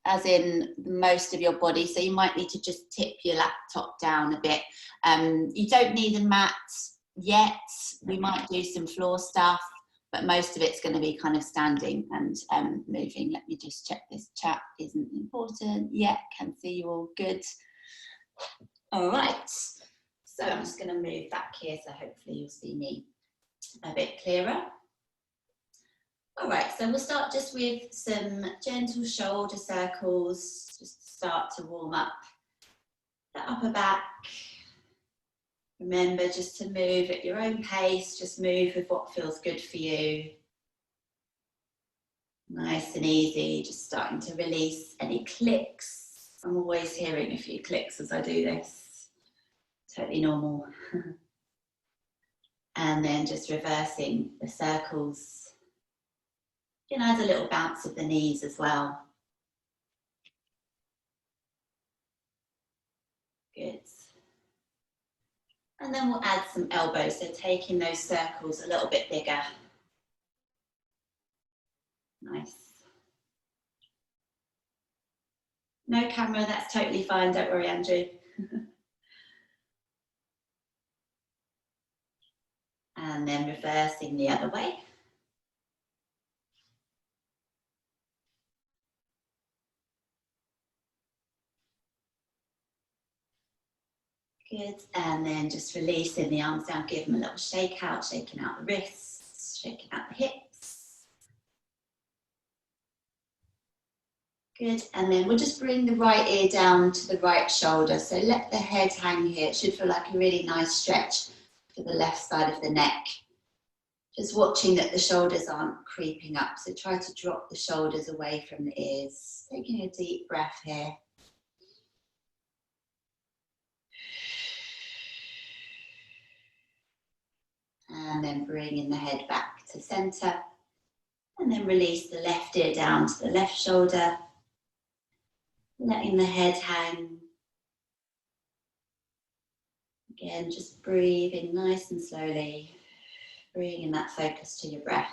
as in most of your body, so you might need to just tip your laptop down a bit. You don't need a mat yet. We might do some floor stuff, but most of it's going to be kind of standing and moving. Let me just check this chat isn't important yet. Can see you all good. All right, so I'm just going to move back here, so hopefully you'll see me a bit clearer. All right, so we'll start just with some gentle shoulder circles, just to start to warm up the upper back. Remember just to move at your own pace, just move with what feels good for you. Nice and easy, just starting to release any clicks. I'm always hearing a few clicks as I do this. Totally normal. And then just reversing the circles. You can add a little bounce of the knees as well. Good. And then we'll add some elbows, so taking those circles a little bit bigger. Nice. No camera, that's totally fine, don't worry, Andrew. And then reversing the other way. Good, and then just releasing the arms down, give them a little shake out, shaking out the wrists, shaking out the hips. Good, and then we'll just bring the right ear down to the right shoulder. So let the head hang here. It should feel like a really nice stretch for the left side of the neck. Just watching that the shoulders aren't creeping up. So try to drop the shoulders away from the ears. Taking a deep breath here. And then bringing the head back to center. And then release the left ear down to the left shoulder. Letting the head hang. Again, just breathing nice and slowly. Bringing that focus to your breath.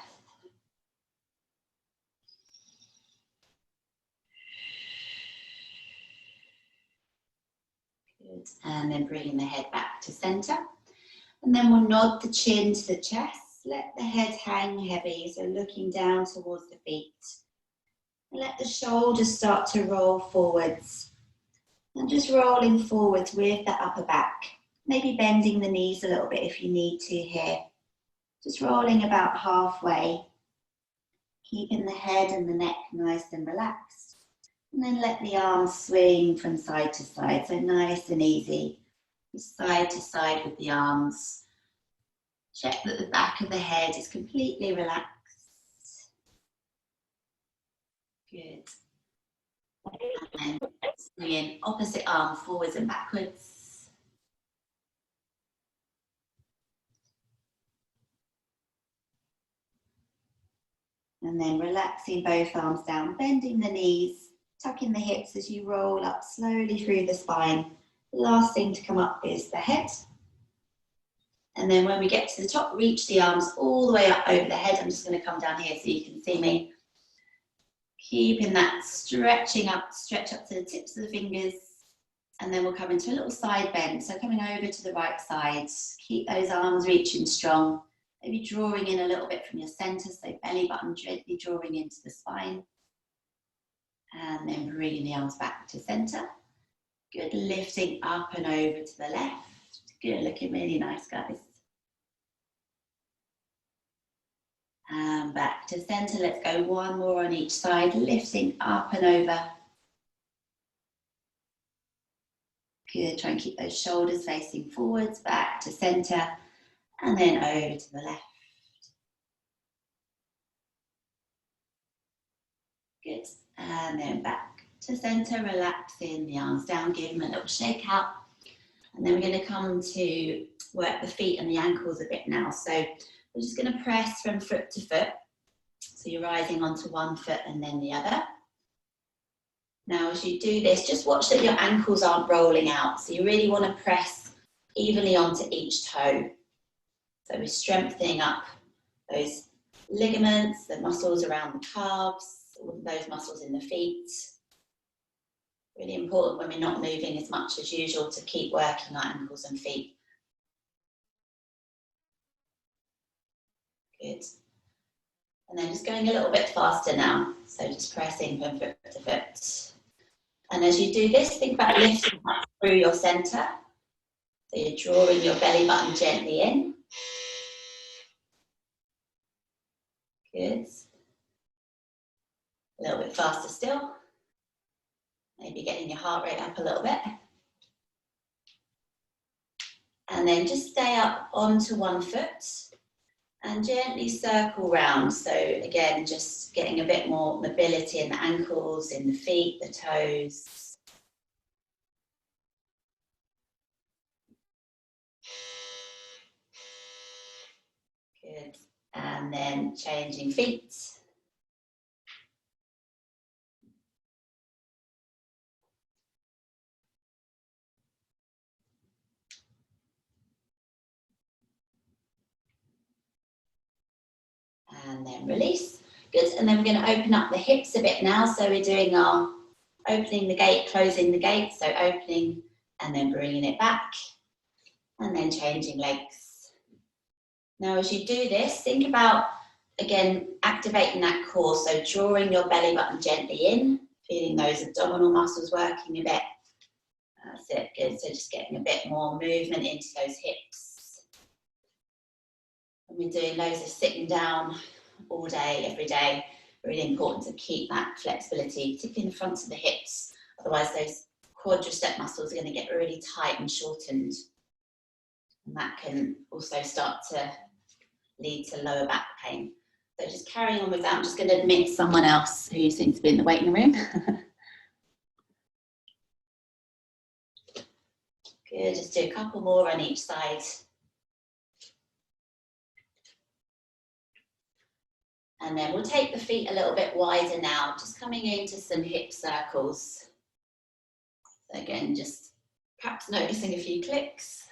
Good. And then bringing the head back to center. And then we'll nod the chin to the chest. Let the head hang heavy, so looking down towards the feet. And let the shoulders start to roll forwards. And just rolling forwards with the upper back. Maybe bending the knees a little bit if you need to here. Just rolling about halfway. Keeping the head and the neck nice and relaxed. And then let the arms swing from side to side, so nice and easy. Side to side with the arms. Check that the back of the head is completely relaxed. Good. And then swinging opposite arm forwards and backwards. And then relaxing both arms down, bending the knees, tucking the hips as you roll up slowly through the spine. The last thing to come up is the head. And then when we get to the top, reach the arms all the way up over the head. I'm just going to come down here so you can see me. Keeping that stretching up, stretch up to the tips of the fingers. And then we'll come into a little side bend. So coming over to the right side. Keep those arms reaching strong. Maybe drawing in a little bit from your center. So belly button gently drawing into the spine. And then bringing the arms back to center. Good, lifting up and over to the left. Good, looking really nice, guys. And back to center. Let's go one more on each side, lifting up and over. Good, try and keep those shoulders facing forwards, back to center, and then over to the left. Good, and then back to center, relaxing the arms down, give them a little shake out. And then we're going to come to work the feet and the ankles a bit now. So we're just going to press from foot to foot. So you're rising onto one foot and then the other. Now as you do this, just watch that your ankles aren't rolling out. So you really want to press evenly onto each toe. So we're strengthening up those ligaments, the muscles around the calves, all of those muscles in the feet. Really important when we're not moving as much as usual to keep working our ankles and feet. Good. And then just going a little bit faster now. So just pressing from foot to foot. And as you do this, think about lifting up through your centre. So you're drawing your belly button gently in. Good. A little bit faster still. Maybe getting your heart rate up a little bit. And then just stay up onto one foot and gently circle round. So again, just getting a bit more mobility in the ankles, in the feet, the toes. Good. And then changing feet. And then release. Good, and then we're going to open up the hips a bit now. So we're doing our opening the gate, closing the gate. So opening and then bringing it back. And then changing legs. Now as you do this, think about, again, activating that core. So drawing your belly button gently in, feeling those abdominal muscles working a bit. That's it, good. So just getting a bit more movement into those hips. And we're doing loads of sitting down all day, every day. Really important to keep that flexibility, particularly in the front of the hips. Otherwise those quadricep muscles are going to get really tight and shortened. And that can also start to lead to lower back pain. So just carrying on with that, I'm just going to admit someone else who seems to be in the waiting room. Good, just do a couple more on each side. And then we'll take the feet a little bit wider now, just coming into some hip circles. So again, just perhaps noticing a few clicks.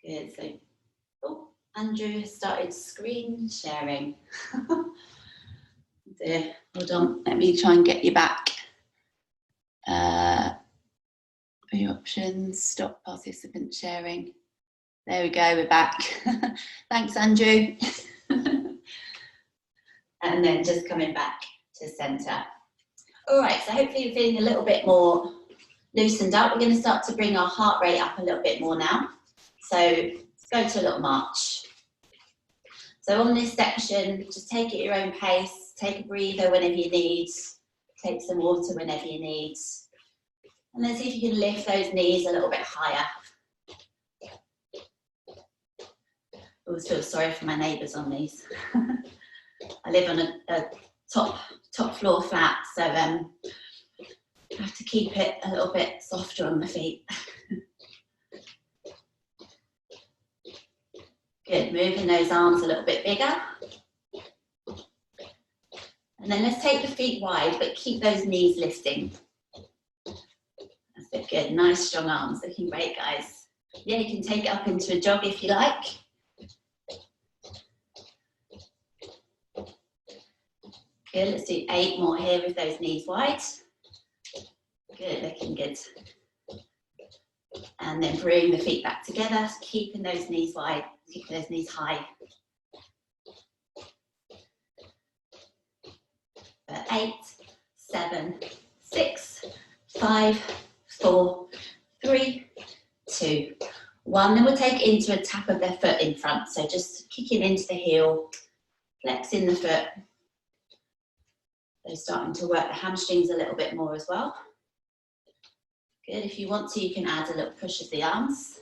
Good, so, oh, Andrew has started screen sharing. Dear, hold on, let me try and get you back. View options, stop participant sharing. There we go, we're back. Thanks, Andrew. And then just coming back to centre. All right, so hopefully you're feeling a little bit more loosened up. We're going to start to bring our heart rate up a little bit more now. So let's go to a little march. So on this section, just take it at your own pace. Take a breather whenever you need. Take some water whenever you need. And then see if you can lift those knees a little bit higher. I always feel sorry for my neighbours on these. I live on a top floor flat, so I have to keep it a little bit softer on the feet. Good, moving those arms a little bit bigger. And then let's take the feet wide, but keep those knees lifting. That's it, good, nice strong arms, looking great, guys. Yeah, you can take it up into a jog if you like. Good, let's do 8 more here with those knees wide. Good, looking good. And then bring the feet back together, keeping those knees wide, keeping those knees high. 8, 7, 6, 5, 4, 3, 2, 1. Then we'll take it into a tap of their foot in front. So just kicking into the heel, flexing the foot. They're starting to work the hamstrings a little bit more as well. Good, if you want to, you can add a little push of the arms.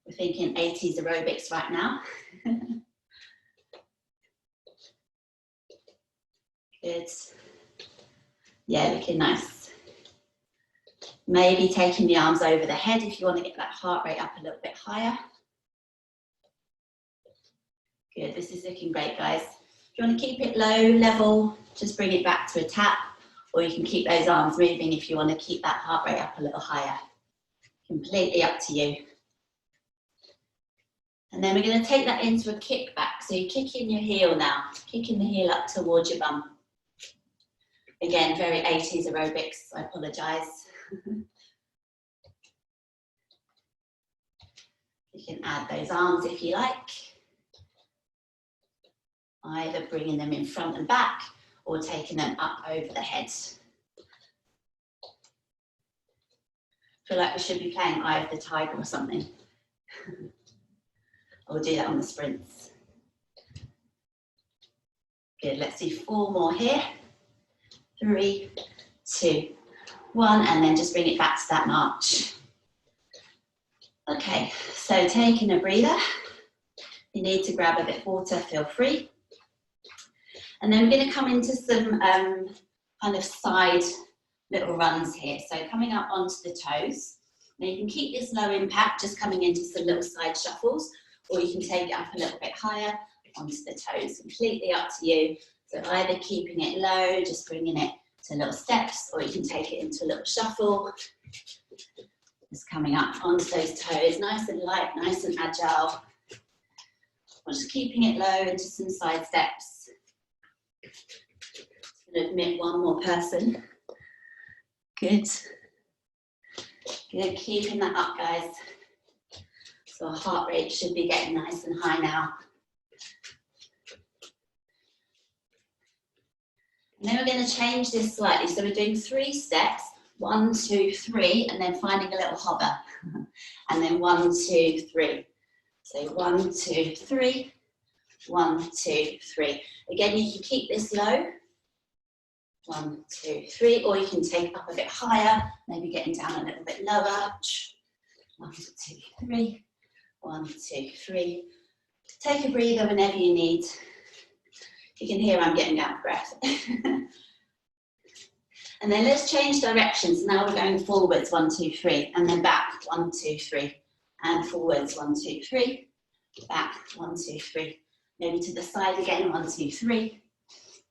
We're thinking 80s aerobics right now. Good. Yeah, looking nice. Maybe taking the arms over the head if you want to get that heart rate up a little bit higher. Good, this is looking great, guys. If you want to keep it low, level, just bring it back to a tap, or you can keep those arms moving if you want to keep that heart rate up a little higher. Completely up to you. And then we're going to take that into a kickback. So you're kicking your heel now, kicking the heel up towards your bum. Again, very 80s aerobics, I apologise. You can add those arms if you like. Either bringing them in front and back or taking them up over the head. I feel like we should be playing Eye of the Tiger or something. We'll do that on the sprints. Good, let's do 4 more here. 3, 2, 1, and then just bring it back to that march. Okay, so taking a breather. You need to grab a bit of water, feel free. And then we're going to come into some kind of side little runs here. So coming up onto the toes. Now you can keep this low impact, just coming into some little side shuffles, or you can take it up a little bit higher onto the toes. Completely up to you. So either keeping it low, just bringing it to little steps, or you can take it into a little shuffle. Just coming up onto those toes, nice and light, nice and agile. Or just keeping it low into some side steps. I'm going to admit one more person. Good. Good, keeping that up, guys. So our heart rate should be getting nice and high now. And then we're going to change this slightly. So we're doing 3 steps, 1, 2, 3, and then finding a little hover. And then 1, 2, 3. So 1, 2, 3, 1, 2, 3. Again, you can keep this low. 1, 2, 3, or you can take it up a bit higher, maybe getting down a little bit lower. 1, 2, 3, 1, 2, 3. Take a breather whenever you need. You can hear I'm getting out of breath. And then let's change directions. Now we're going forwards, 1, 2, 3, and then back, 1, 2, 3, and forwards, 1, 2, 3, back, 1, 2, 3. Maybe to the side again, 1, 2, 3,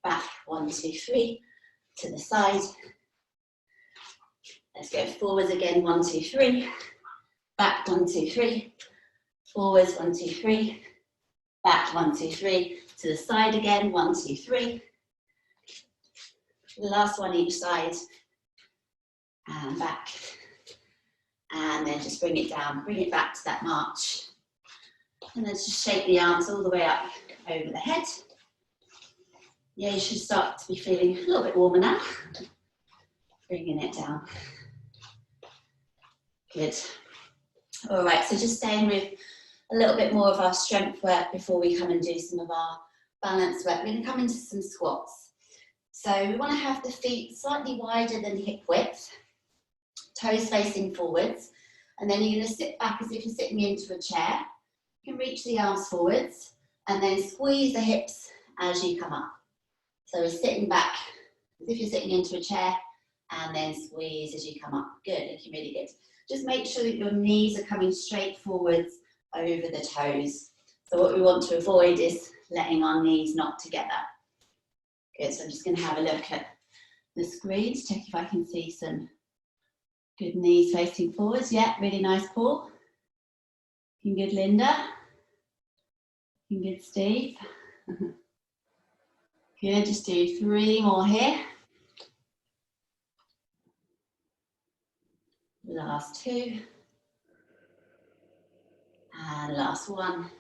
back, 1, 2, 3, to the side. Let's go forwards again, 1, 2, 3, back, 1, 2, 3, forwards, 1, 2, 3, back, 1, 2, 3, to the side again, 1, 2, 3. The last one each side, and back, and then just bring it down, bring it back to that march, and then just shake the arms all the way up over the head. Yeah, you should start to be feeling a little bit warmer now. Bringing it down. Good. All right, so just staying with a little bit more of our strength work before we come and do some of our balance work. We're going to come into some squats. So we want to have the feet slightly wider than hip width, toes facing forwards, and then you're going to sit back as if you're sitting into a chair. You can reach the arms forwards and then squeeze the hips as you come up. So we're sitting back as if you're sitting into a chair and then squeeze as you come up. Good, looking really good. Just make sure that your knees are coming straight forwards over the toes. So what we want to avoid is letting our knees knock together. Good, so I'm just going to have a look at the screen to check if I can see some good knees facing forwards. Yeah, really nice, Paul. Looking good, Linda. Looking good, Steve. Good, just do 3 more here. Last 2. And last 1.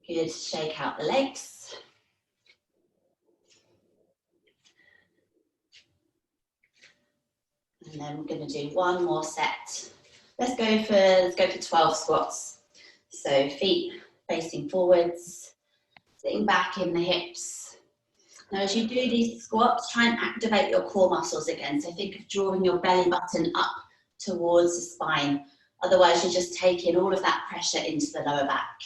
Good, shake out the legs. And then we're going to do 1 more set. Let's go for 12 squats. So feet facing forwards, sitting back in the hips. Now as you do these squats, try and activate your core muscles again. So think of drawing your belly button up towards the spine. Otherwise you're just taking all of that pressure into the lower back.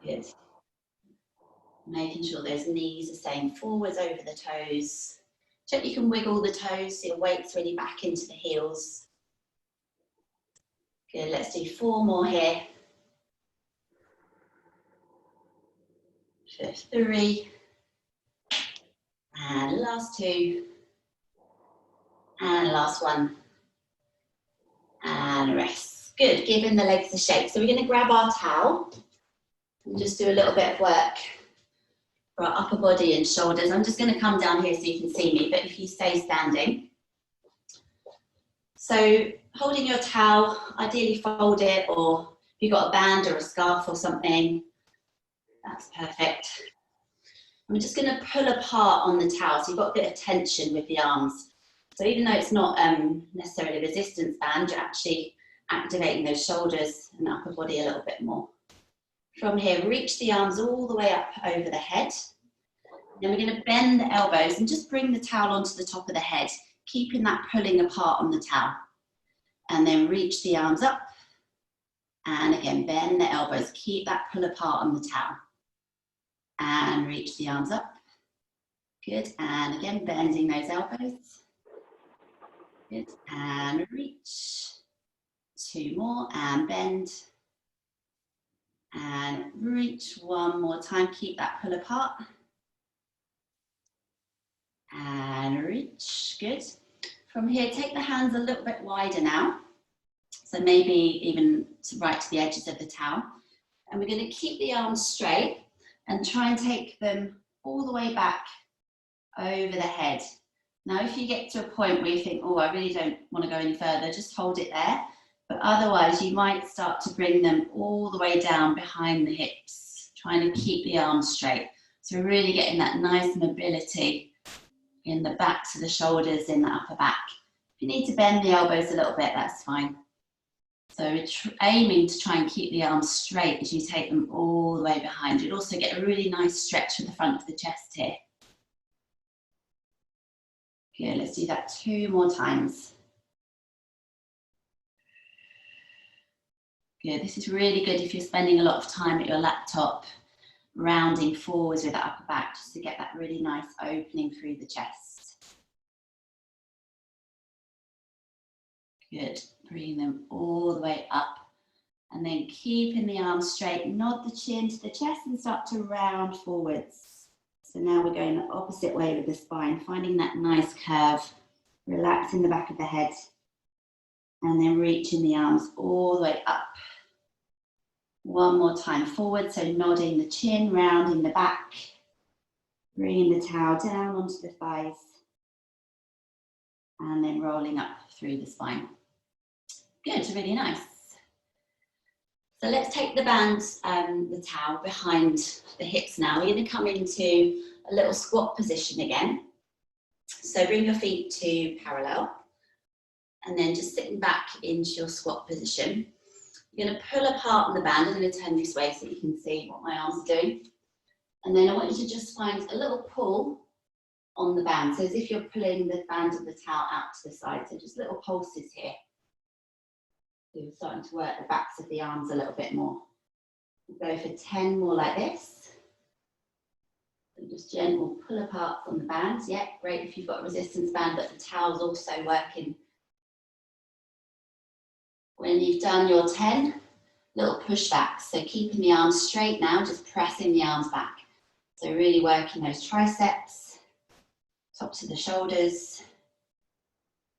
Good. Making sure those knees are staying forwards over the toes. Check you can wiggle the toes so your weight's really back into the heels. Good, let's do 4 more here. For 3. And last 2. And last 1. And rest. Good, giving the legs a shake. So we're going to grab our towel and just do a little bit of work for our upper body and shoulders. I'm just going to come down here so you can see me, but if you stay standing. So holding your towel, ideally fold it, or if you've got a band or a scarf or something, that's perfect. I'm just going to pull apart on the towel, so you've got a bit of tension with the arms. So even though it's not necessarily a resistance band, you're actually activating those shoulders and upper body a little bit more. From here, reach the arms all the way up over the head. Then we're going to bend the elbows and just bring the towel onto the top of the head, keeping that pulling apart on the towel. And then reach the arms up. And again, bend the elbows, keep that pull apart on the towel. And reach the arms up. Good, and again, bending those elbows. Good, and reach. 2 more, and bend. And reach 1 more time, keep that pull apart. And reach, good. From here, take the hands a little bit wider now. So maybe even right to the edges of the towel. And we're going to keep the arms straight and try and take them all the way back over the head. Now, if you get to a point where you think, oh, I really don't want to go any further, just hold it there. But otherwise, you might start to bring them all the way down behind the hips, trying to keep the arms straight. So we're really getting that nice mobility in the back to the shoulders, in the upper back. If you need to bend the elbows a little bit, that's fine. So we're aiming to try and keep the arms straight as you take them all the way behind. You'll also get a really nice stretch from the front of the chest here. Good, let's do that 2 more times. Good, this is really good if you're spending a lot of time at your laptop, rounding forwards with that upper back, just to get that really nice opening through the chest. Good, bring them all the way up. And then keeping the arms straight, nod the chin to the chest and start to round forwards. So now we're going the opposite way with the spine, finding that nice curve, relaxing the back of the head, and then reaching the arms all the way up. 1 more time forward, so nodding the chin, rounding the back, bringing the towel down onto the thighs, and then rolling up through the spine. Good, really nice. So let's take the band, the towel behind the hips now. We're going to come into a little squat position again. So bring your feet to parallel, and then just sitting back into your squat position. You're going to pull apart on the band. I'm going to turn this way so you can see what my arms are doing. And then I want you to just find a little pull on the band. So as if you're pulling the band of the towel out to the side. So just little pulses here. So you're starting to work the backs of the arms a little bit more. We'll go for 10 more like this. And just gentle pull apart from the bands. Yeah, great if you've got a resistance band, but the towel's also working. When you've done your 10, little pushbacks. So keeping the arms straight now, just pressing the arms back. So really working those triceps, top to the shoulders.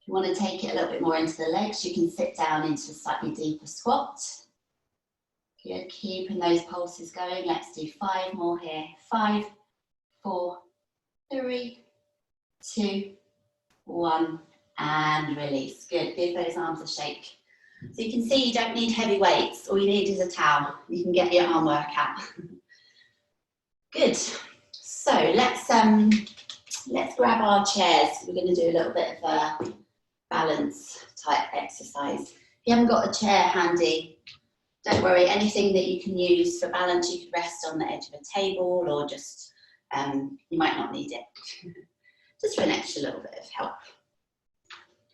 If you want to take it a little bit more into the legs, you can sit down into a slightly deeper squat. Good, keeping those pulses going. Let's do 5 more here. 5, 4, 3, 2, 1, and release. Good, give those arms a shake. So you can see you don't need heavy weights. All you need is a towel. You can get your arm workout. Good. So let's grab our chairs. We're going to do a little bit of a balance type exercise. If you haven't got a chair handy, don't worry. Anything that you can use for balance, you could rest on the edge of a table, or just you might not need it. Just for an extra little bit of help.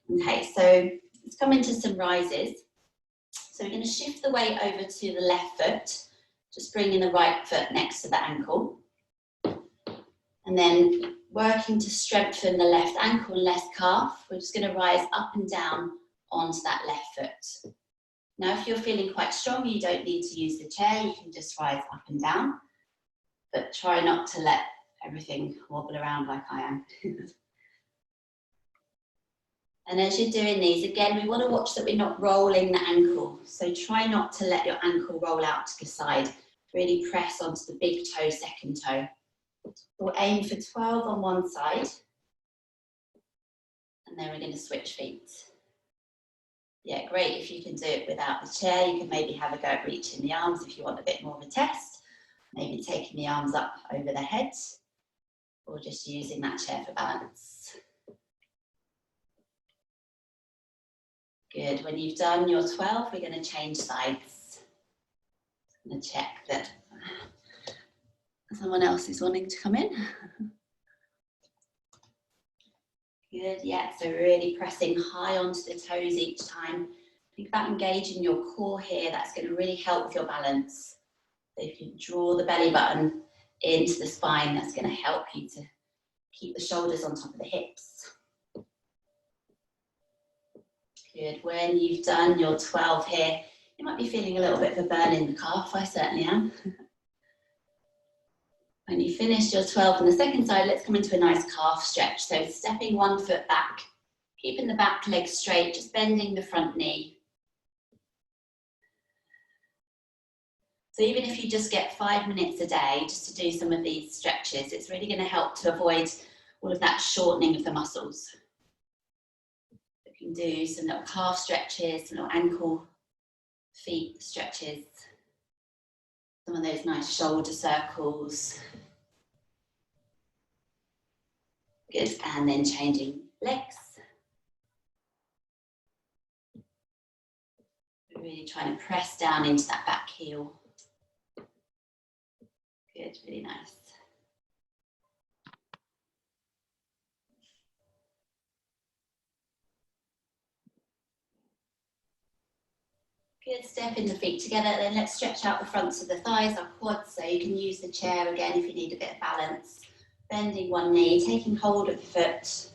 Okay, so let's come into some rises. So we're going to shift the weight over to the left foot, just bringing the right foot next to the ankle. And then working to strengthen the left ankle and left calf, we're just going to rise up and down onto that left foot. Now, if you're feeling quite strong, you don't need to use the chair, you can just rise up and down, but try not to let everything wobble around like I am. And as you're doing these, again, we want to watch that we're not rolling the ankle. So try not to let your ankle roll out to the side. Really press onto the big toe, second toe. We'll aim for 12 on one side. And then we're going to switch feet. Yeah, great if you can do it without the chair. You can maybe have a go at reaching the arms if you want a bit more of a test. Maybe taking the arms up over the head. Or just using that chair for balance. Good. When you've done your 12, we're going to change sides. I'm going to check that someone else is wanting to come in. Good, yeah, so really pressing high onto the toes each time. Think about engaging your core here. That's going to really help with your balance. So if you draw the belly button into the spine, that's going to help you to keep the shoulders on top of the hips. Good, when you've done your 12 here, you might be feeling a little bit of a burn in the calf. I certainly am. When you finish your 12 on the second side, let's come into a nice calf stretch. So stepping one foot back, keeping the back leg straight, just bending the front knee. So even if you just get 5 minutes a day just to do some of these stretches, it's really going to help to avoid all of that shortening of the muscles. You can do some little calf stretches, some little ankle, feet stretches, some of those nice shoulder circles. Good, and then changing legs. Really trying to press down into that back heel. Good, really nice. Good, stepping the feet together, then let's stretch out the fronts of the thighs, our quads, so you can use the chair again if you need a bit of balance. Bending one knee, taking hold of the foot.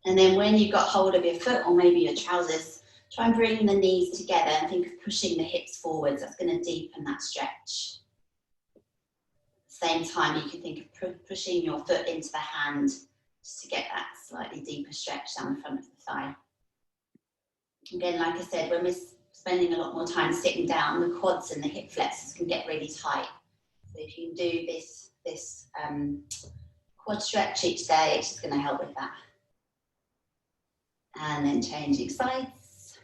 And then when you've got hold of your foot or maybe your trousers, try and bring the knees together and think of pushing the hips forwards. That's going to deepen that stretch. At the same time, you can think of pushing your foot into the hand just to get that slightly deeper stretch down the front of the thigh. Again, like I said, when we're spending a lot more time sitting down, the quads and the hip flexors can get really tight. So if you can do this quad stretch each day, it's just going to help with that. And then changing sides.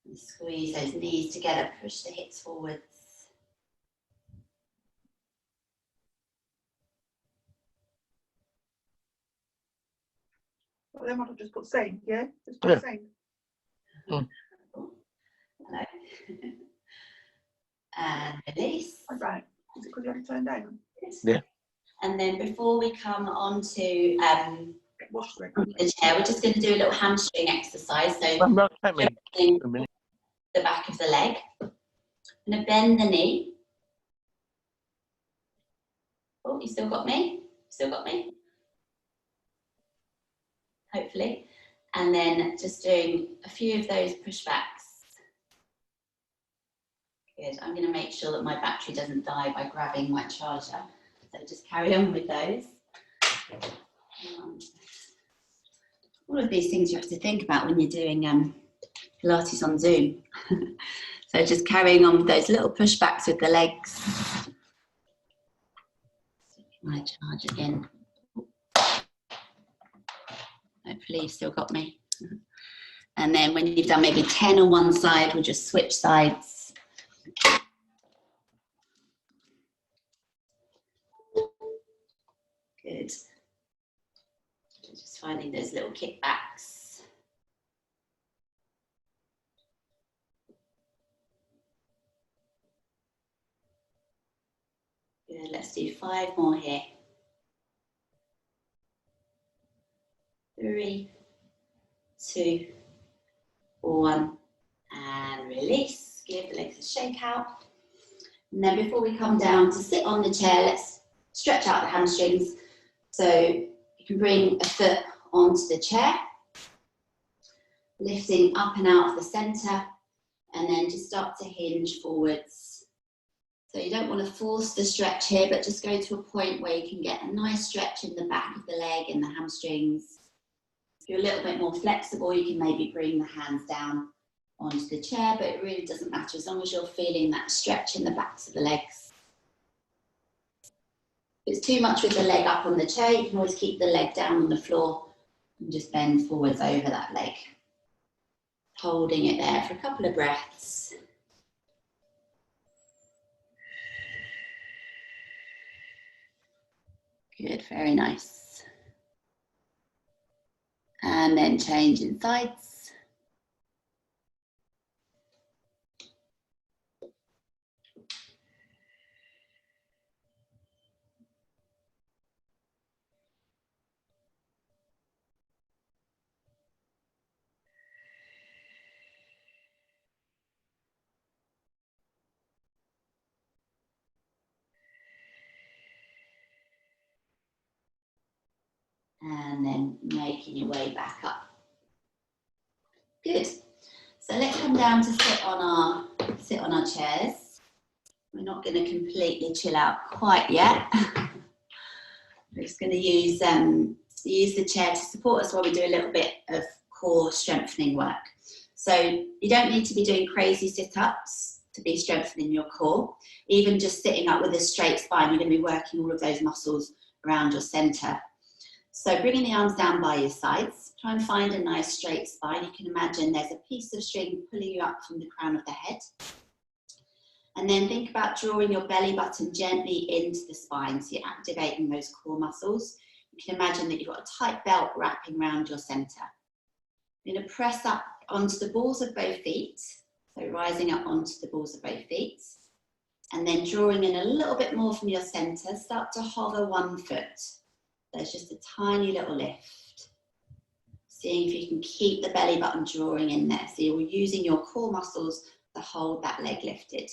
And squeeze those knees together, push the hips forwards. Well, then I'll just put sing, yeah? Just put sing. Hello. And release. Right. Is it because you have it turned down? Yeah. And then before we come on to the chair, we're just going to do a little hamstring exercise. So the back of the leg. I'm going to bend the knee. Oh, you still got me? Still got me? Hopefully. And then just doing a few of those pushbacks. Good. I'm going to make sure that my battery doesn't die by grabbing my charger. So just carry on with those. All of these things you have to think about when you're doing Pilates on Zoom. So just carrying on with those little pushbacks with the legs. My charge again. Hopefully you've still got me. And then when you've done maybe 10 on one side, we'll just switch sides. Good. Just finding those little kickbacks. Good, let's do 5 more here. 3, 2, 1, and release. Give the legs a shake out. And then before we come down to sit on the chair, let's stretch out the hamstrings. So you can bring a foot onto the chair, lifting up and out of the center, and then just start to hinge forwards. So you don't want to force the stretch here, but just go to a point where you can get a nice stretch in the back of the leg and the hamstrings. If you're a little bit more flexible, you can maybe bring the hands down onto the chair, but it really doesn't matter as long as you're feeling that stretch in the backs of the legs. If it's too much with the leg up on the chair, you can always keep the leg down on the floor and just bend forwards over that leg. Holding it there for a couple of breaths. Good, very nice. And then changing sides. And then making your way back up. Good. So let's come down to sit on our chairs. We're not going to completely chill out quite yet. We're just going to use the chair to support us while we do a little bit of core strengthening work. So you don't need to be doing crazy sit-ups to be strengthening your core. Even just sitting up with a straight spine, you're going to be working all of those muscles around your center. So bringing the arms down by your sides, try and find a nice straight spine. You can imagine there's a piece of string pulling you up from the crown of the head. And then think about drawing your belly button gently into the spine, so you're activating those core muscles. You can imagine that you've got a tight belt wrapping around your center. You're going to press up onto the balls of both feet, so rising up onto the balls of both feet. And then drawing in a little bit more from your center, start to hover one foot. There's just a tiny little lift. Seeing if you can keep the belly button drawing in there. So you're using your core muscles to hold that leg lifted.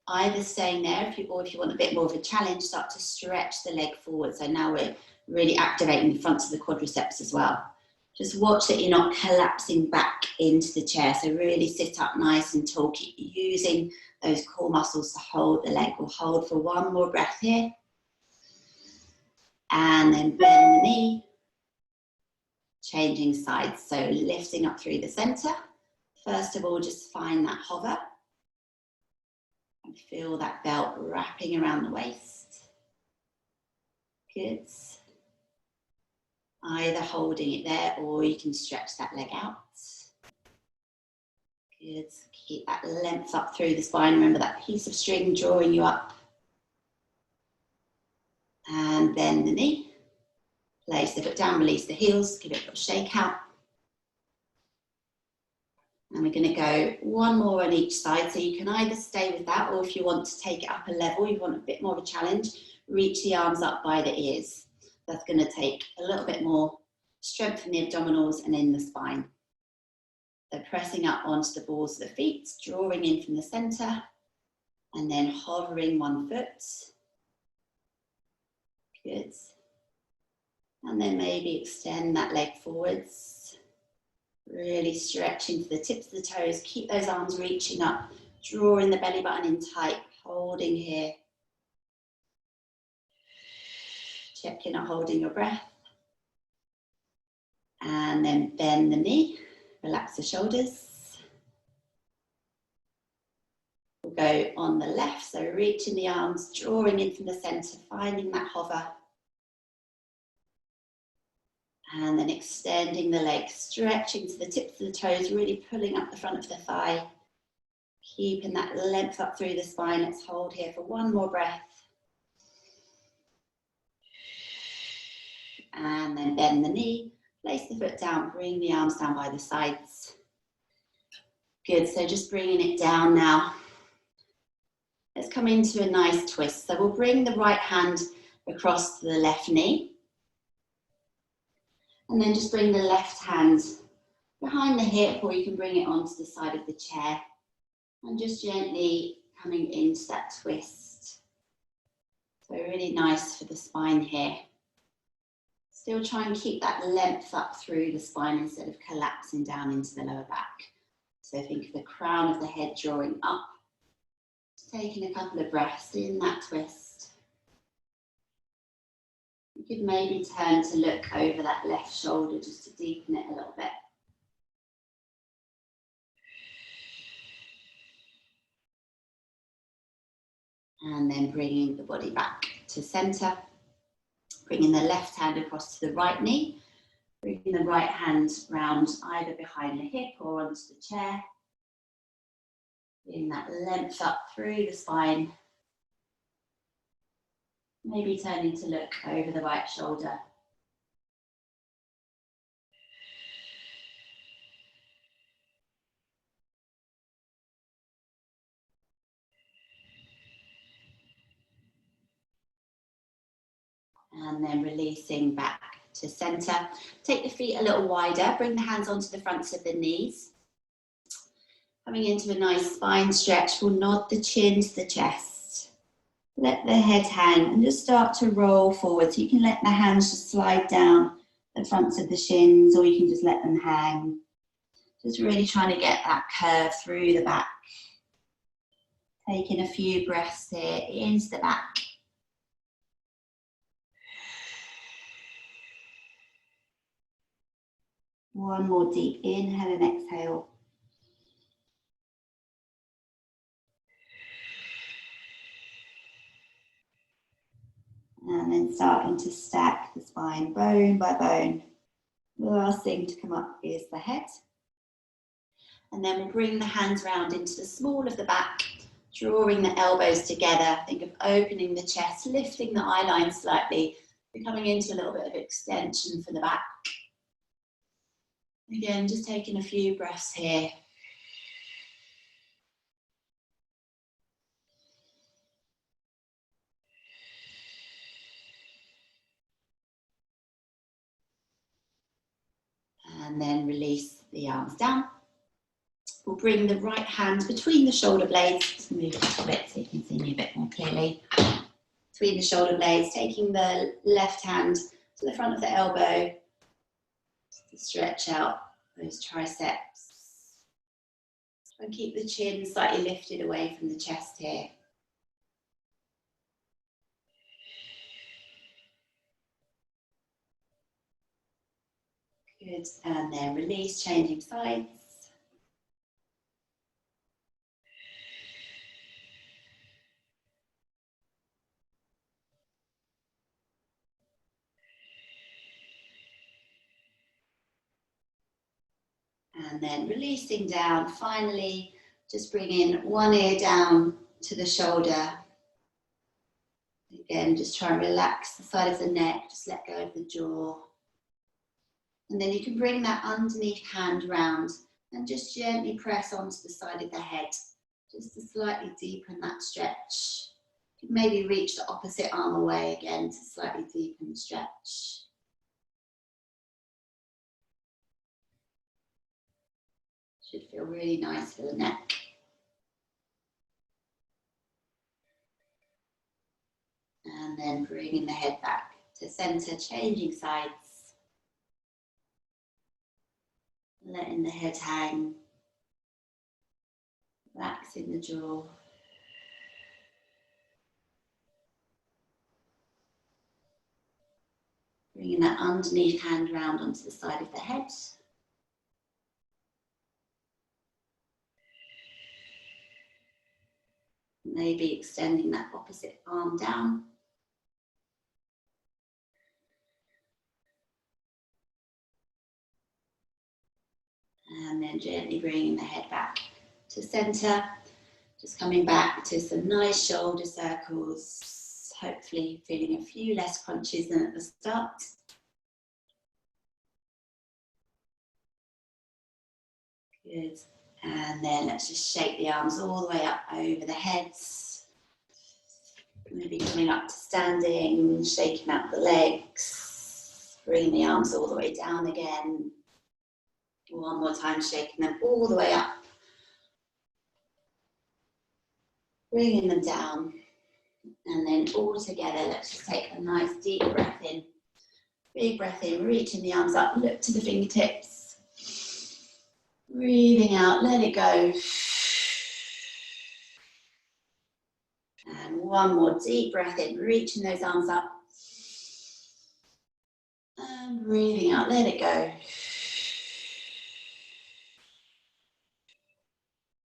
Either staying there, or if you want a bit more of a challenge, start to stretch the leg forward. So now we're really activating the fronts of the quadriceps as well. Just watch that you're not collapsing back into the chair. So really sit up nice and tall. Keep using those core muscles to hold the leg. We'll hold for one more breath here. And then bend the knee. Changing sides. So lifting up through the center. First of all, just find that hover. And feel that belt wrapping around the waist. Good. Either holding it there or you can stretch that leg out. Good. Keep that length up through the spine. Remember that piece of string drawing you up. And bend the knee. Place the foot down, release the heels. Give it a little shake out. And we're going to go one more on each side. So you can either stay with that, or if you want to take it up a level, you want a bit more of a challenge, reach the arms up by the ears. That's going to take a little bit more strength in the abdominals and in the spine. So pressing up onto the balls of the feet, drawing in from the center, and then hovering one foot. Good. And then maybe extend that leg forwards. Really stretching to the tips of the toes. Keep those arms reaching up, drawing the belly button in tight, holding here. Check you're not holding your breath. And then bend the knee, relax the shoulders. We'll go on the left, so reaching the arms, drawing in from the center, finding that hover. And then extending the legs, stretching to the tips of the toes, really pulling up the front of the thigh. Keeping that length up through the spine. Let's hold here for one more breath. And then bend the knee, place the foot down, bring the arms down by the sides. Good, so just bringing it down now. Let's come into a nice twist. So we'll bring the right hand across to the left knee. And then just bring the left hand behind the hip, or you can bring it onto the side of the chair. And just gently coming into that twist. So really nice for the spine here. Still try and keep that length up through the spine instead of collapsing down into the lower back. So think of the crown of the head drawing up. Just taking a couple of breaths in that twist. You could maybe turn to look over that left shoulder just to deepen it a little bit. And then bringing the body back to center. Bringing the left hand across to the right knee. Bringing the right hand round either behind the hip or onto the chair. Bring that length up through the spine. Maybe turning to look over the right shoulder. And then releasing back to center. Take the feet a little wider, bring the hands onto the fronts of the knees. Coming into a nice spine stretch, we'll nod the chin to the chest. Let the head hang and just start to roll forward. So you can let the hands just slide down the fronts of the shins, or you can just let them hang. Just really trying to get that curve through the back. Taking a few breaths here into the back. One more deep inhale and exhale. And then starting to stack the spine bone by bone. The last thing to come up is the head. And then we'll bring the hands round into the small of the back, drawing the elbows together. Think of opening the chest, lifting the eye line slightly, coming into a little bit of extension for the back. Again, just taking a few breaths here. And then release the arms down. We'll bring the right hand between the shoulder blades. Just move it a little bit so you can see me a bit more clearly. Between the shoulder blades, taking the left hand to the front of the elbow to stretch out those triceps. And keep the chin slightly lifted away from the chest here. Good, and then release, changing sides. And then releasing down, finally, just bringing one ear down to the shoulder. Again, just try and relax the side of the neck, just let go of the jaw. And then you can bring that underneath hand round and just gently press onto the side of the head, just to slightly deepen that stretch. You can maybe reach the opposite arm away again to slightly deepen the stretch. Should feel really nice for the neck. And then bringing the head back to center, changing sides. Letting the head hang. Relaxing the jaw. Bringing that underneath hand round onto the side of the head. Maybe extending that opposite arm down. And then gently bringing the head back to center. Just coming back to some nice shoulder circles. Hopefully feeling a few less crunches than at the start. Good. And then let's just shake the arms all the way up over the heads. Maybe coming up to standing, shaking out the legs. Bringing the arms all the way down again. One more time, shaking them all the way up. Bringing them down. And then all together, let's just take a nice deep breath in. Big breath in, reaching the arms up, look to the fingertips. Breathing out, let it go. one more deep breath in, reaching those arms up. And breathing out, let it go.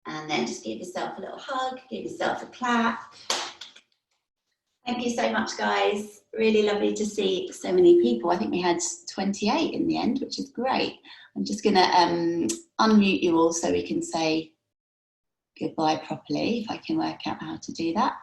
And then just give yourself a little hug, give yourself a clap. Thank you so much, guys. Really lovely to see so many people. I think we had 28 in the end, which is great. I'm just going to unmute you all so we can say goodbye properly, if I can work out how to do that.